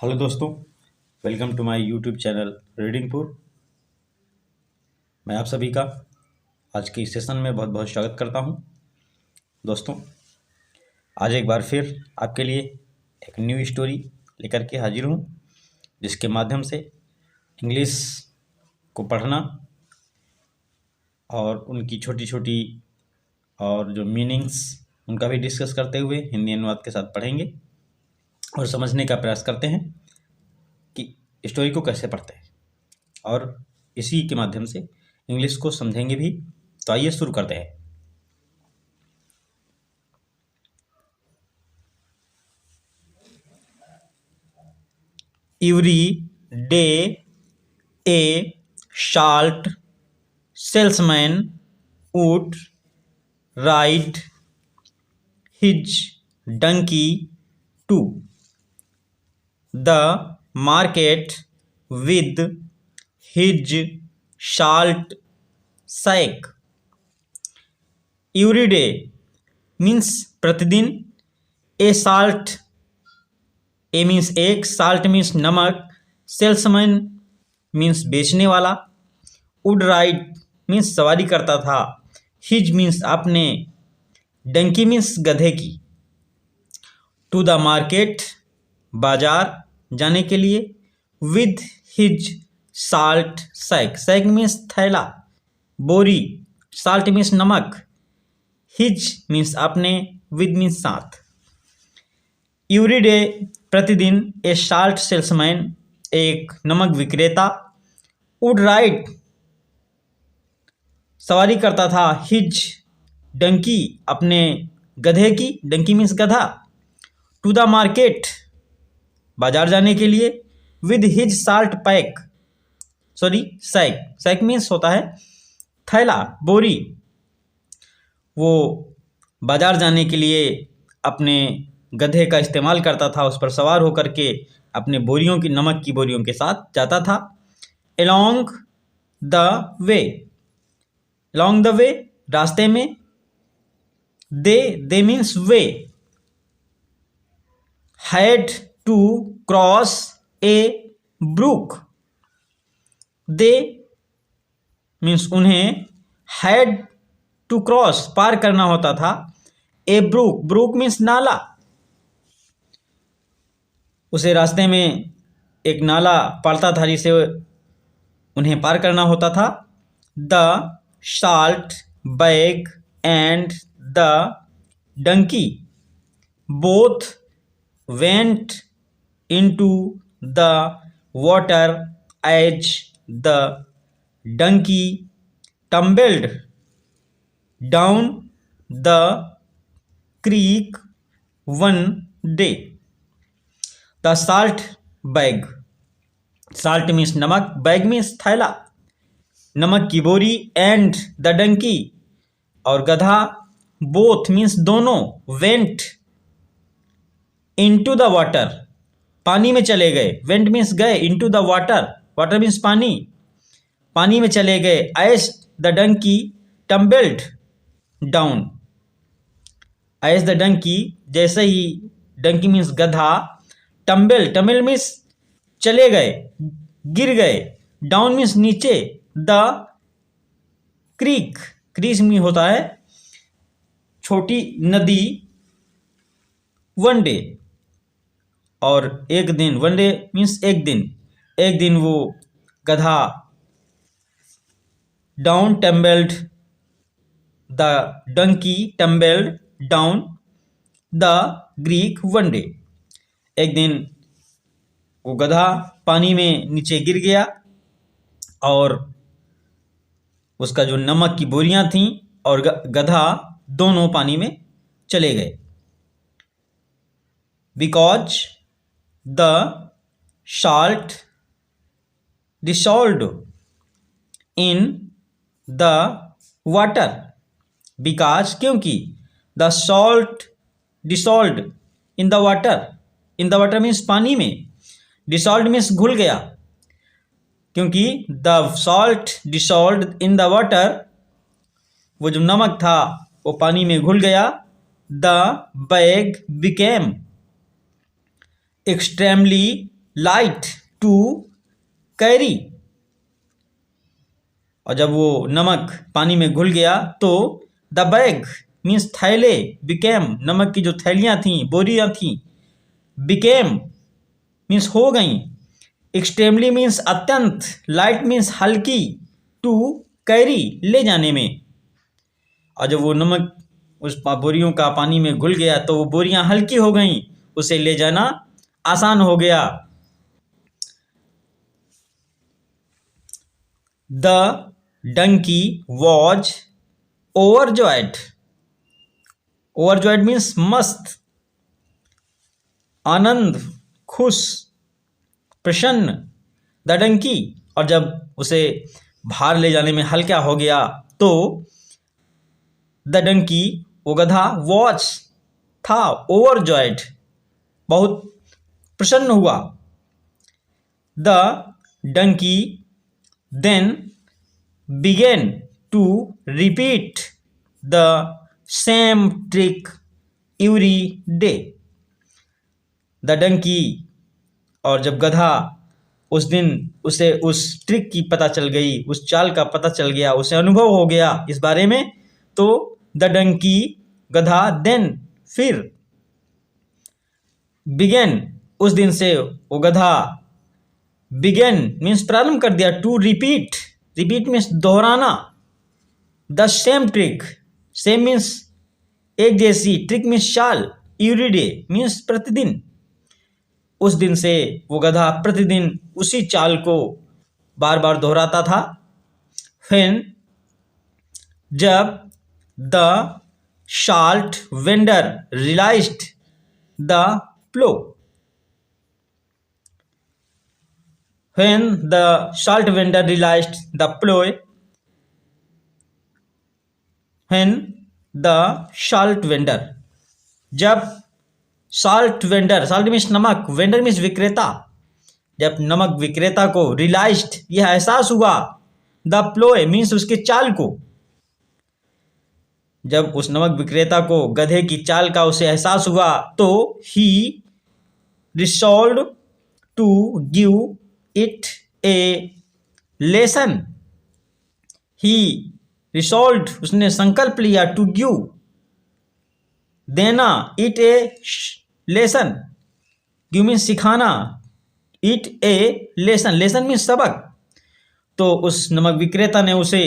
Hello दोस्तों, welcome to my YouTube channel रीडिंगपुर। मैं आप सभी का आज के इस सेशन में बहुत बहुत स्वागत करता हूं। दोस्तों, आज एक बार फिर आपके लिए एक न्यू स्टोरी लेकर के हाजिर हूं, जिसके माध्यम से इंग्लिश को पढ़ना और उनकी छोटी छोटी और जो मीनिंग्स उनका भी डिस्कस करते हुए हिंदी अनुवाद के साथ पढ़ेंगे और समझने का प्रयास करते हैं कि स्टोरी को कैसे पढ़ते हैं, और इसी के माध्यम से इंग्लिश को समझेंगे भी। तो आइए शुरू करते हैं। Every day A short salesman would ride his donkey to the market with his salt sack. Every day means प्रतिदिन, ए साल्ट, ए मीन्स एक, साल्ट मीन्स नमक, सेल्समैन मीन्स बेचने वाला, वुड राइड मीन्स सवारी करता था, हिज मीन्स अपने, Dunki means गधे की, टू द मार्केट बाजार जाने के लिए, with his salt sack, sack means थैला, बोरी, साल्ट मीन्स नमक, हिज मीन्स अपने, विद मीन्स साथ। एवरी डे प्रतिदिन, ए साल्ट सेल्समैन एक नमक विक्रेता, वुड राइड सवारी करता था, हिज डंकी अपने गधे की, डंकी मीन्स गधा, टू द मार्केट बाजार जाने के लिए, with his salt pack sack, sack means होता है थैला, बोरी। वो बाजार जाने के लिए अपने गधे का इस्तेमाल करता था, उस पर सवार होकर के अपने बोरियों की, नमक की बोरियों के साथ जाता था। Along the way, along the way रास्ते में, दे means way, had to cross a brook, they means उन्हें, had to cross पार करना होता था, ए ब्रूक, ब्रूक मीन्स नाला, उसे रास्ते में एक नाला पड़ता था जिसे उन्हें पार करना होता था। The salt bag and the donkey both went into the water as the donkey tumbled down the creek one day. The salt bag, salt means नमक, bag means थैला, नमक की बोरी, एंड द डंकी और गधा, बोथ मीन्स दोनों, went into the water पानी में चले गए, वेंट मीन्स गए, into the water, water means पानी, पानी में चले गए, as the donkey tumbled down, as the donkey जैसे ही, डंकी मीन्स गधा, टम्बल, टम्बल मीन्स चले गए, गिर गए, डाउन मीन्स नीचे, द क्रीक, क्रीक में होता है छोटी नदी, वन डे और एक दिन, वन डे मीन्स एक दिन, एक दिन वो गधा down tumbled, the donkey tumbled down the creek one day, एक दिन वो गधा पानी में नीचे गिर गया और उसका जो नमक की बोरियां थीं और गधा दोनों पानी में चले गए। Because the salt dissolved in the water, because क्योंकि, the salt dissolved in the water, in the water means पानी में, डिसॉल्व्ड मीन्स घुल गया, क्योंकि the salt dissolved in the water, वो जो नमक था वो पानी में घुल गया। The bag became extremely light to carry, और जब वो नमक पानी में घुल गया तो द बैग मीन्स थैले, बिकेम नमक की जो थैलियाँ थीं, बोरियाँ थीं, बिकेम मीन्स हो गई, एक्सट्रीमली मीन्स अत्यंत, लाइट मीन्स हल्की, टू कैरी ले जाने में, और जब वो नमक उस बोरियों का पानी में घुल गया तो वो बोरियां हल्की हो गईं, उसे ले जाना आसान हो गया। The donkey was overjoyed, overjoyed means मस्त, आनंद, खुश, प्रसन्न, द डंकी, और जब उसे भार ले जाने में हल्का हो गया तो द डंकी वो गधा, वॉच था, ओवरजॉयड बहुत प्रसन्न हुआ। The donkey then began to repeat the same trick every day, the donkey, और जब गधा उस दिन उसे उस ट्रिक की पता चल गई, उस चाल का पता चल गया, उसे अनुभव हो गया इस बारे में, तो द डंकी गधा देन फिर, बिगेन उस दिन से वो गधा, बिगेन मीन्स प्रारंभ कर दिया, टू रिपीट, रिपीट मीन्स दोहराना, the same trick, same means एक जैसी, ट्रिक मीन्स चाल, एवरी डे मीन्स प्रतिदिन, उस दिन से वो गधा प्रतिदिन उसी चाल को बार बार दोहराता था। फिर जब the salt vendor realized the ploy, when the salt vendor realized the ploy, when the salt vendor, जब साल्ट वेंडर, साल्ट मीन्स नमक, वेंडर मीन्स विक्रेता, जब नमक विक्रेता को रियलाइज्ड यह एहसास हुआ, द प्लोय मीन्स उसके चाल को, जब उस नमक विक्रेता को गधे की चाल का उसे एहसास हुआ तो he resolved to give it a lesson, he resolved उसने संकल्प लिया, टू गिव देना, it a lesson, give means सिखाना, it a lesson, lesson means सबक, तो उस नमक विक्रेता ने उसे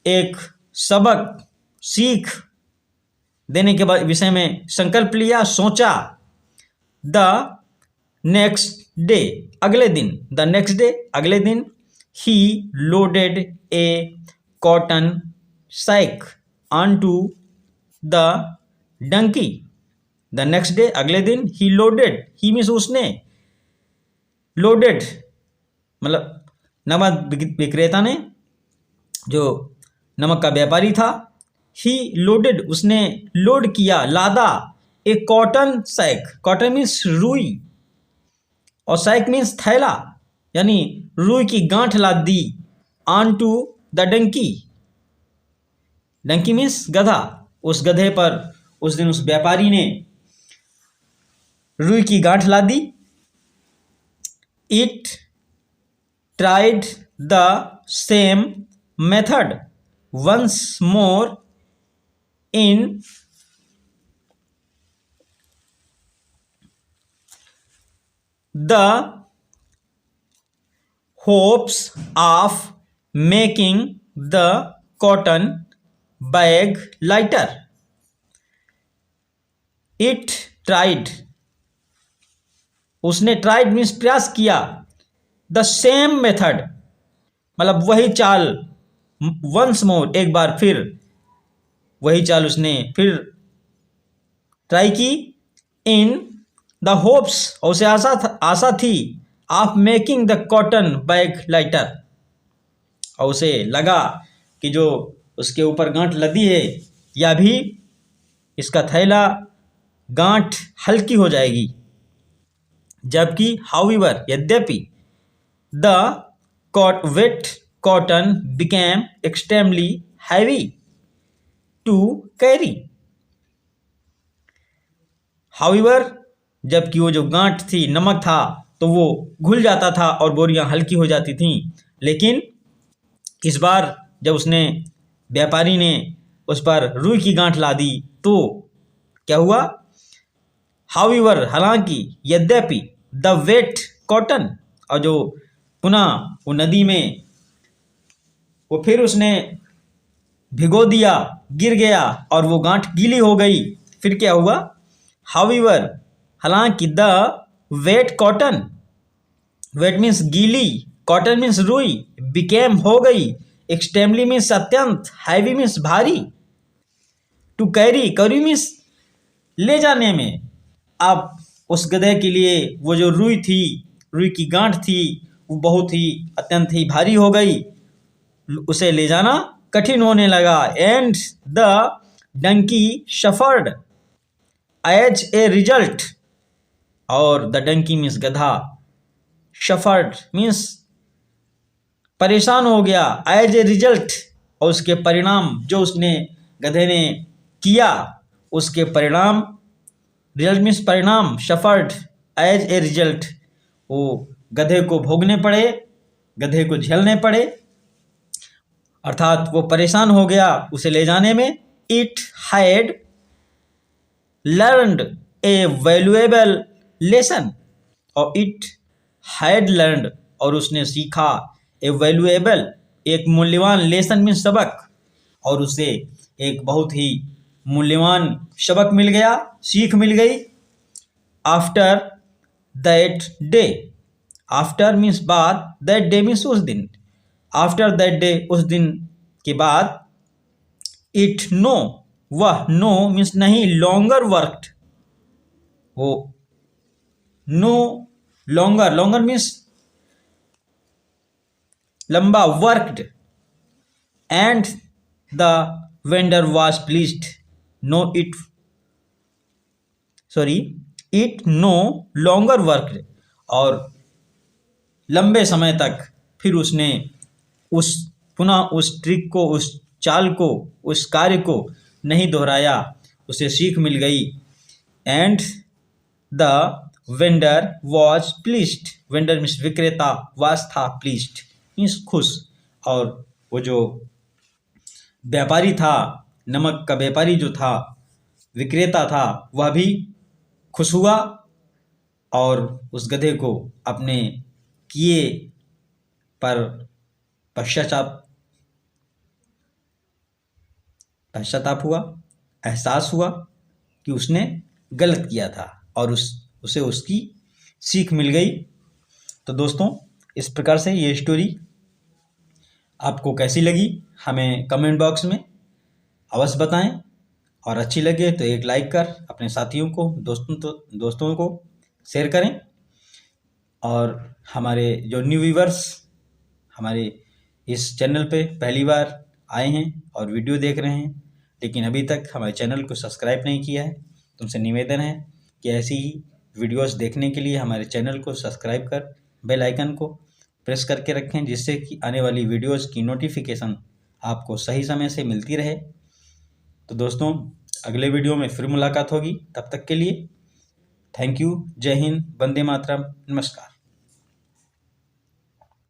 एक सबक, सीख देने के विषय में संकल्प लिया, सोचा। द नेक्स्ट डे अगले दिन, द नेक्स्ट डे अगले दिन, he loaded a cotton sack on to the donkey, the next day अगले दिन, ही लोडेड, ही मीन्स उसने, लोडेड मतलब नमक विक्रेता ने, जो नमक का व्यापारी था, ही लोडेड उसने लोड किया, लादा, ए कॉटन सैक, कॉटन मीन्स रुई और सैक मीन्स थैला, यानी रुई की गांठ लाद दी, on to the donkey, donkey means गधा, उस गधे पर उस दिन उस व्यापारी ने रुई की गांठ ला दी। It tried the same method once more in the hopes of making the cotton bag lighter. It tried, उसने tried means प्रयास किया, the same method मतलब वही चाल, once more एक बार फिर वही चाल उसने फिर ट्राई की, इन द होप्स और उसे आशा थी, of making the cotton bag lighter, और उसे लगा कि जो उसके ऊपर गांठ लदी है या भी इसका थैला गांठ हल्की हो जाएगी, जबकि हाउएवर यद्यपि the wet cotton became extremely heavy to carry, however जबकि वो जो गांठ थी, नमक था, तो वो घुल जाता था और बोरियां हल्की हो जाती थीं। लेकिन इस बार जब व्यापारी ने उस पर रुई की गांठ ला दी तो क्या हुआ? हाउएवर, हालांकि, यद्यपि, द वेट कॉटन, और जो पुनः वो नदी में वो फिर उसने भिगो दिया, गिर गया और वो गांठ गीली हो गई। फिर क्या हुआ? हाउएवर, हालांकि, the wet cotton, wet means गीली, कॉटन मीन्स रुई, बिकेम हो गई, एक्सट्रीमली मीन्स अत्यंत, हैवी मीन्स भारी, टू कैरी, कैरी मीन्स ले जाने में। अब उस गधे के लिए वो जो रुई थी, रुई की गांठ थी, वो बहुत ही अत्यंत ही भारी हो गई, उसे ले जाना कठिन होने लगा। And the donkey suffered as a result, और द डंकी मीन्स गधा, सफर्ड मीन्स परेशान हो गया, एज ए रिजल्ट, और उसके परिणाम, जो उसने गधे ने किया उसके परिणाम, रिजल्ट मीन्स परिणाम, सफर्ड एज ए रिजल्ट, वो गधे को भोगने पड़े, गधे को झेलने पड़े, अर्थात वो परेशान हो गया उसे ले जाने में। It had learned A valuable lesson, और इट हैड लर्नड, और उसने सीखा, ए वैल्यूएबल, एक मूल्यवान, लेसन मीन सबक, और उसे एक बहुत ही मूल्यवान सबक मिल गया, सीख मिल गई। After that day, after means बाद, दैट डे मीन्स उस दिन, आफ्टर दैट डे, उस दिन के बाद, इट नो, वह, नो मीन्स नहीं, लॉन्गर वर्कड, वो नो लॉन्गर, लॉन्गर मीन्स लंबा, worked, and the vendor was pleased, no it, sorry, it no longer worked, और लंबे समय तक फिर उसने पुनः उस ट्रिक को, उस चाल को, उस कार्य को नहीं दोहराया, उसे सीख मिल गई। And the vendor was pleased, vendor means विक्रेता, वाज था, प्लीज्ड मीन्स खुश, और वो जो व्यापारी था, नमक का व्यापारी जो था, विक्रेता था, वह भी खुश हुआ और उस गधे को अपने किए पर पश्चाताप हुआ, एहसास हुआ कि उसने गलत किया था, और उसे उसकी सीख मिल गई। तो दोस्तों, इस प्रकार से ये स्टोरी आपको कैसी लगी हमें कमेंट बॉक्स में अवश्य बताएं, और अच्छी लगे तो एक लाइक कर अपने साथियों को, दोस्तों को शेयर करें। और हमारे जो न्यू व्यूवर्स हमारे इस चैनल पे पहली बार आए हैं और वीडियो देख रहे हैं, लेकिन अभी तक हमारे चैनल को सब्सक्राइब नहीं किया है, तो उनसे निवेदन है कि ऐसी ही वीडियोस देखने के लिए हमारे चैनल को सब्सक्राइब कर बेल आइकन को प्रेस करके रखें, जिससे कि आने वाली वीडियोस की नोटिफिकेशन आपको सही समय से मिलती रहे। तो दोस्तों, अगले वीडियो में फिर मुलाकात होगी, तब तक के लिए थैंक यू, जय हिंद, वंदे मातरम, नमस्कार।